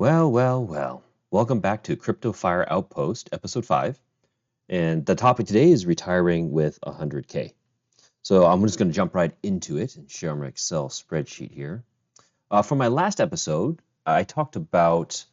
Well, well, well. Welcome back to Crypto Fire Outpost, Ep.5. And the topic today is retiring with 100K. So I'm just going to jump right into it and share my Excel spreadsheet here. For my last episode, I talked about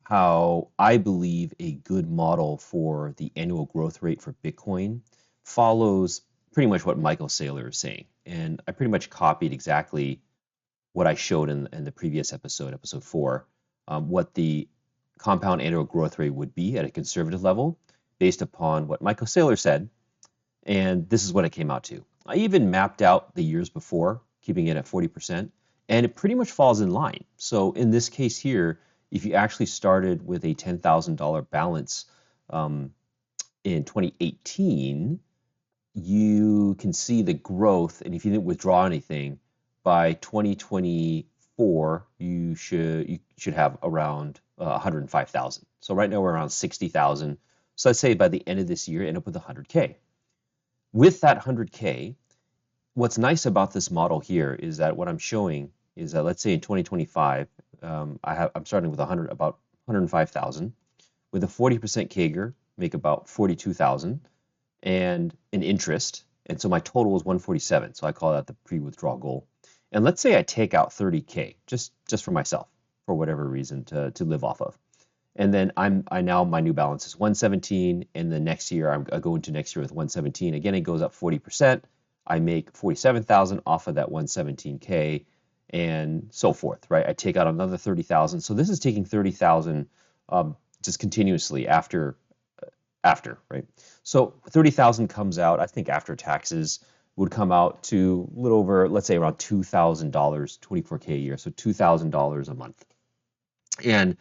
how I believe a good model for the annual growth rate for Bitcoin follows pretty much what Michael Saylor is saying. And I pretty much copied exactly what I showed in the previous episode, episode 4, what the compound annual growth rate would be at a conservative level based upon what Michael Saylor said. And this is what it came out to. I even mapped out the years before, keeping it at 40%, and it pretty much falls in line. So in this case here, if you actually started with a $10,000 balance in 2018, you can see the growth. And if you didn't withdraw anything, by 2024, you should have around 105,000. So right now we're around 60,000. So let's say by the end of this year, end up with 100K. With that 100K, what's nice about this model here is that what I'm showing is that let's say in 2025, I'm starting with about 105,000. With a 40% CAGR, make about 42,000, and an interest. And so my total is 147. So I call that the pre-withdrawal goal. And let's say I take out 30K just for myself, for whatever reason to live off of. And then my new balance is 117, and the next year I go into next year with 117. Again, it goes up 40%. I make 47,000 off of that 117K, and so forth, right? I take out another 30,000. So this is taking 30,000 just continuously after, right? So 30,000 comes out, I think after taxes would come out to a little over, let's say around $2,000, 24K a year, so $2,000 a month. And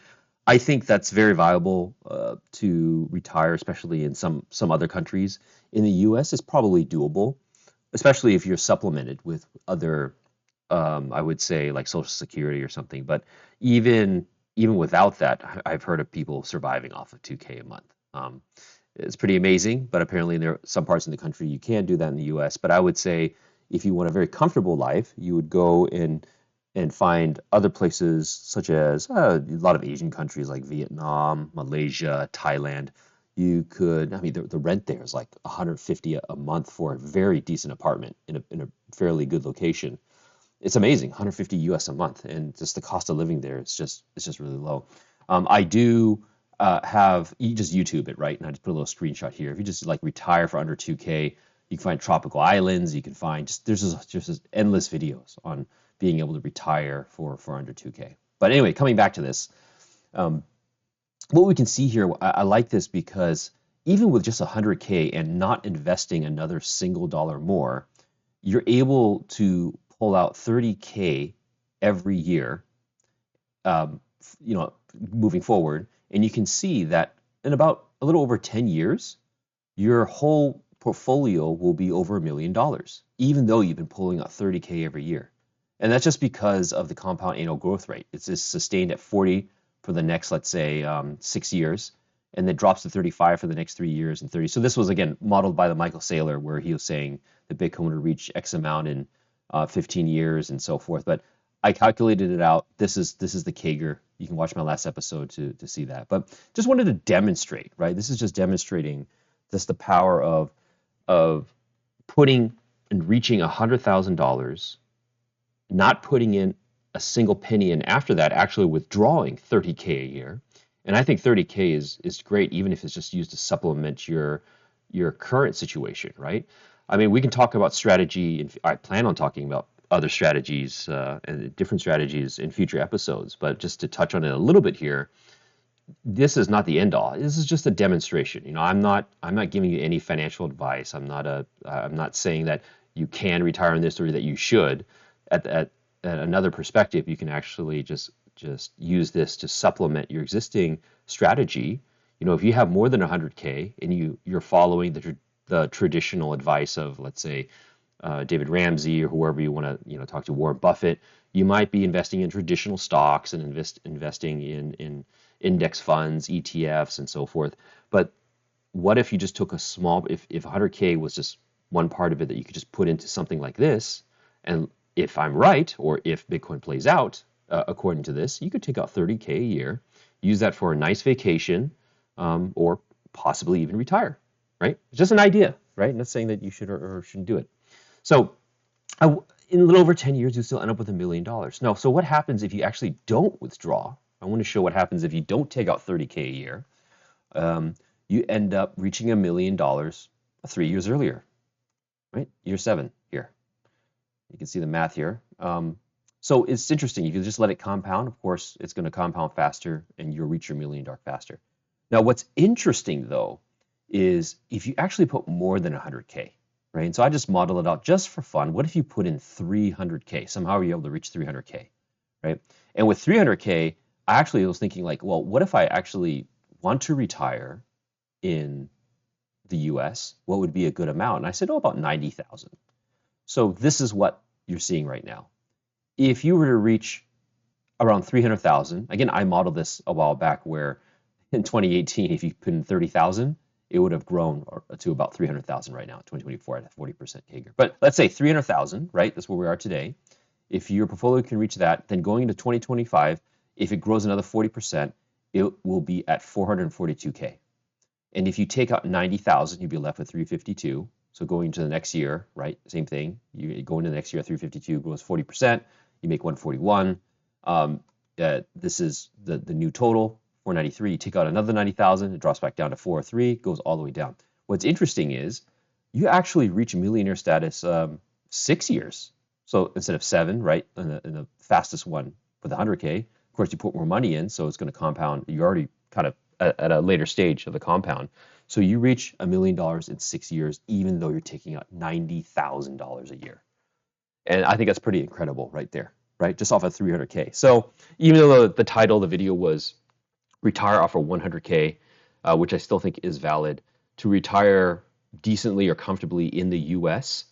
I think that's very viable to retire, especially in some other countries. In the US, it's probably doable, especially if you're supplemented with other, I would say like Social Security or something. But even without that, I've heard of people surviving off of 2K a month. It's pretty amazing, but apparently there are some parts in the country you can do that in the US. But I would say if you want a very comfortable life, you would go and find other places such as a lot of Asian countries like Vietnam, Malaysia, Thailand. You could, I mean, the rent there is like 150 a month for a very decent apartment in a fairly good location. It's amazing, 150 US a month, and just the cost of living there it's just really low. I do have you just YouTube it, right? And I just put a little screenshot here. If you just like retire for under 2K, you can find tropical islands. You can find there's just endless videos on being able to retire for under 2K. But anyway, coming back to this, what we can see here, I like this because even with just 100K and not investing another single dollar more, you're able to pull out 30K every year, moving forward. And you can see that in about a little over 10 years, your whole portfolio will be over $1 million, even though you've been pulling out 30K every year. And that's just because of the compound annual growth rate. It's just sustained at 40 for the next, let's say, 6 years, and then drops to 35 for the next 3 years and 30. So this was, again, modeled by the Michael Saylor, where he was saying that Bitcoin would reach X amount in 15 years and so forth. But I calculated it out. This is the CAGR. You can watch my last episode to see that. But just wanted to demonstrate, right? This is just demonstrating just the power of putting and reaching $100,000, not putting in a single penny, and after that, actually withdrawing 30K a year. And I think 30K is great, even if it's just used to supplement your current situation, right? I mean, we can talk about strategy, and I plan on talking about other strategies and different strategies in future episodes. But just to touch on it a little bit here, this is not the end all. This is just a demonstration. You know, I'm not giving you any financial advice. I'm not saying that you can retire on this or that you should. At another perspective, you can actually just use this to supplement your existing strategy. You know, if you have more than 100K and you're following the traditional advice of, let's say, David Ramsey or whoever you want to talk to, Warren Buffett, you might be investing in traditional stocks and investing in index funds, ETFs, and so forth. But what if you just took if 100K was just one part of it that you could just put into something like this, and if I'm right, or if Bitcoin plays out, according to this, you could take out 30K a year, use that for a nice vacation, or possibly even retire, right? It's just an idea, right? Not saying that you should or shouldn't do it. So in a little over 10 years, you still end up with $1 million. Now, so what happens if you actually don't withdraw? I want to show what happens if you don't take out 30K a year. You end up reaching $1 million 3 years earlier, right? Year 7 here. You can see the math here. So it's interesting. You can just let it compound. Of course, it's going to compound faster and you'll reach your $1 million faster. Now, what's interesting though, is if you actually put more than 100K, right? And so I just model it out just for fun. What if you put in 300K? Somehow you're able to reach 300K, right? And with 300K, I actually was thinking like, well, what if I actually want to retire in the US? What would be a good amount? And I said, oh, about 90,000. So this is what you're seeing right now. If you were to reach around 300,000, again, I modeled this a while back where in 2018, if you put in 30,000, it would have grown to about 300,000 right now, 2024 at a 40% CAGR. But let's say 300,000, right? That's where we are today. If your portfolio can reach that, then going into 2025, if it grows another 40%, it will be at 442K. And if you take out 90,000, you'd be left with 352. So going into the next year, right? Same thing. You go into the next year at 352, grows 40%. You make 141. This is the new total, 493. You take out another 90,000, it drops back down to 403, goes all the way down. What's interesting is you actually reach millionaire status 6 years. So instead of 7, right, in the fastest one with 100K, of course you put more money in, so it's going to compound. You're already kind of at a later stage of the compound. So you reach $1 million in 6 years, even though you're taking out $90,000 a year. And I think that's pretty incredible right there, right? Just off of 300K. So even though the title of the video was retire off of 100K, which I still think is valid, to retire decently or comfortably in the US,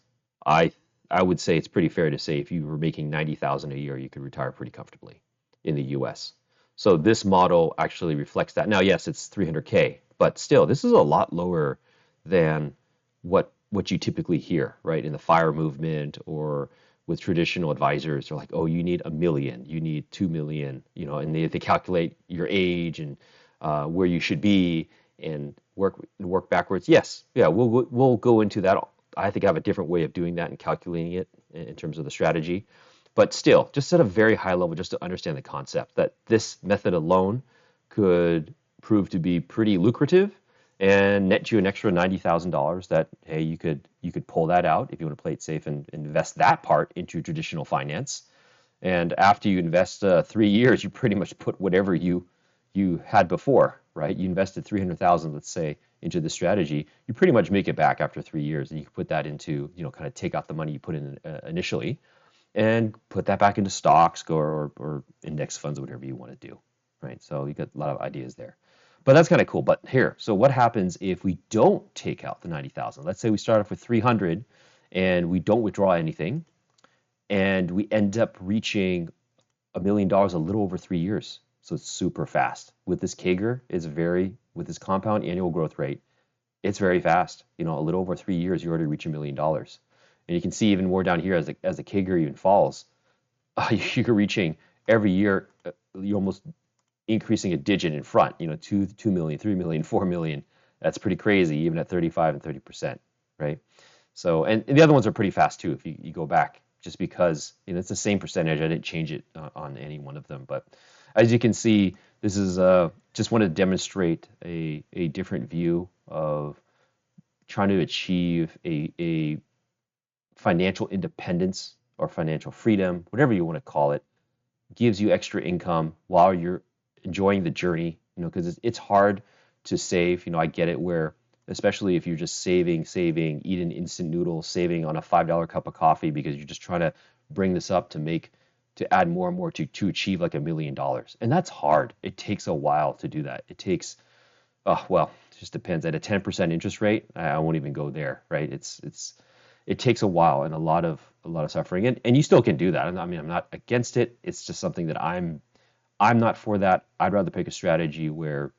I would say it's pretty fair to say if you were making 90,000 a year, you could retire pretty comfortably in the US. So this model actually reflects that. Now, yes, it's 300K, but still, this is a lot lower than what you typically hear, right? In the FIRE movement or with traditional advisors. They're like, oh, you need $1 million, you need 2 million, you know, and they calculate your age and where you should be and work backwards. Yes, yeah, we'll go into that. I think I have a different way of doing that and calculating it in terms of the strategy. But still, just at a very high level, just to understand the concept that this method alone could prove to be pretty lucrative and net you an extra $90,000 that, hey, you could pull that out if you want to play it safe and invest that part into traditional finance. And after you invest 3 years, you pretty much put whatever you had before, right? You invested 300,000, let's say, into the strategy. You pretty much make it back after 3 years, and you can put that into, you know, kind of take out the money you put in initially and put that back into stocks or index funds, whatever you want to do, right? So you got a lot of ideas there. But that's kind of cool. But here, so what happens if we don't take out the 90,000? Let's say we start off with 300 and we don't withdraw anything and we end up reaching $1 million a little over 3 years. So it's super fast. With this CAGR, with this compound annual growth rate, it's very fast. You know, a little over 3 years, you already reach $1 million. And you can see even more down here as the CAGR even falls, you're reaching every year, you're almost increasing a digit in front, you know, 2 million, 3 million, 4 million. That's pretty crazy, even at 35 and 30%, right? So, and the other ones are pretty fast too, if you go back, just because, you know, it's the same percentage. I didn't change it on any one of them. But as you can see, this is just want to demonstrate a different view of trying to achieve a financial independence or financial freedom, whatever you want to call it, gives you extra income while you're enjoying the journey, you know, because it's hard to save. You know, I get it where, especially if you're just saving, eating instant noodles, saving on a $5 cup of coffee because you're just trying to bring this up to add more and more to achieve like $1 million. And that's hard. It takes a while to do that. It takes, well, it just depends. At a 10% interest rate, I won't even go there, right? It takes a while and a lot of suffering, and you still can do that. I mean, I'm not against it. It's just something that I'm not for that. I'd rather pick a strategy where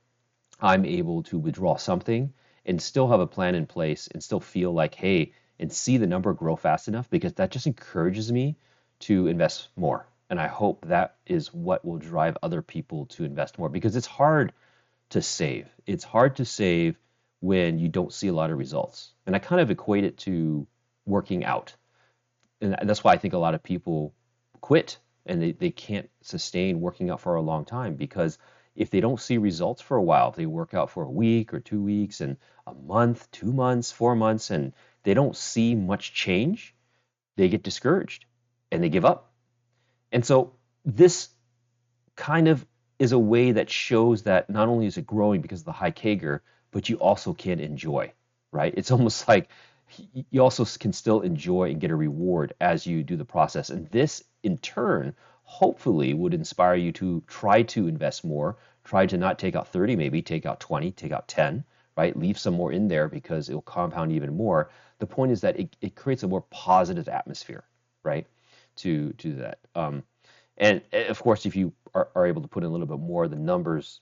I'm able to withdraw something and still have a plan in place and still feel like, hey, and see the number grow fast enough, because that just encourages me to invest more, And I hope that is what will drive other people to invest more because it's hard to save. It's hard to save when you don't see a lot of results. And I kind of equate it to working out. And that's why I think a lot of people quit and they can't sustain working out for a long time because if they don't see results for a while, if they work out for a week or 2 weeks and a month, 2 months, 4 months, and they don't see much change, they get discouraged and they give up. And so this kind of is a way that shows that not only is it growing because of the high CAGR, but you also can enjoy, right? It's almost like you also can still enjoy and get a reward as you do the process. And this, in turn, hopefully would inspire you to try to invest more, try to not take out 30, maybe take out 20, take out 10, right? Leave some more in there because it'll compound even more. The point is that it creates a more positive atmosphere, right? To that. And of course, if you are able to put in a little bit more, the numbers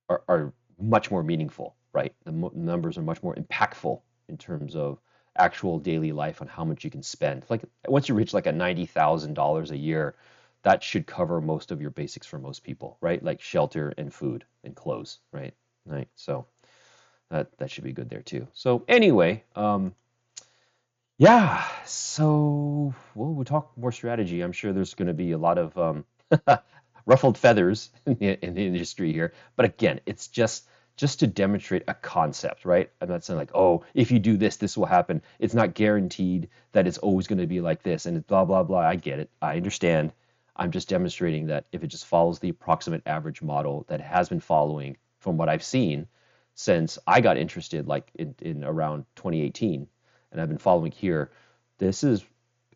are much more meaningful, right? The numbers are much more impactful in terms of actual daily life on how much you can spend. Like once you reach like a $90,000 a year, that should cover most of your basics for most people, right? Like shelter and food and clothes, right? Right. So that should be good there too. So anyway, yeah, so we'll talk more strategy. I'm sure there's going to be a lot of ruffled feathers in the industry here. But again, it's just to demonstrate a concept, right? I'm not saying like, oh, if you do this, this will happen. It's not guaranteed that it's always going to be like this and blah, blah, blah. I get it. I understand. I'm just demonstrating that if it just follows the approximate average model that it has been following from what I've seen since I got interested like in around 2018 and I've been following here, this is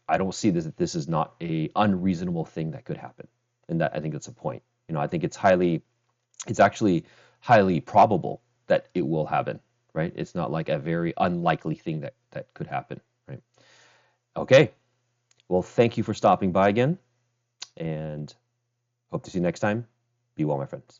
I don't see this is not a unreasonable thing that could happen. And that I think that's a point. I think it's actually highly probable that it will happen, right? It's not like a very unlikely thing that could happen, right? Okay. Well, thank you for stopping by again and hope to see you next time. Be well, my friends.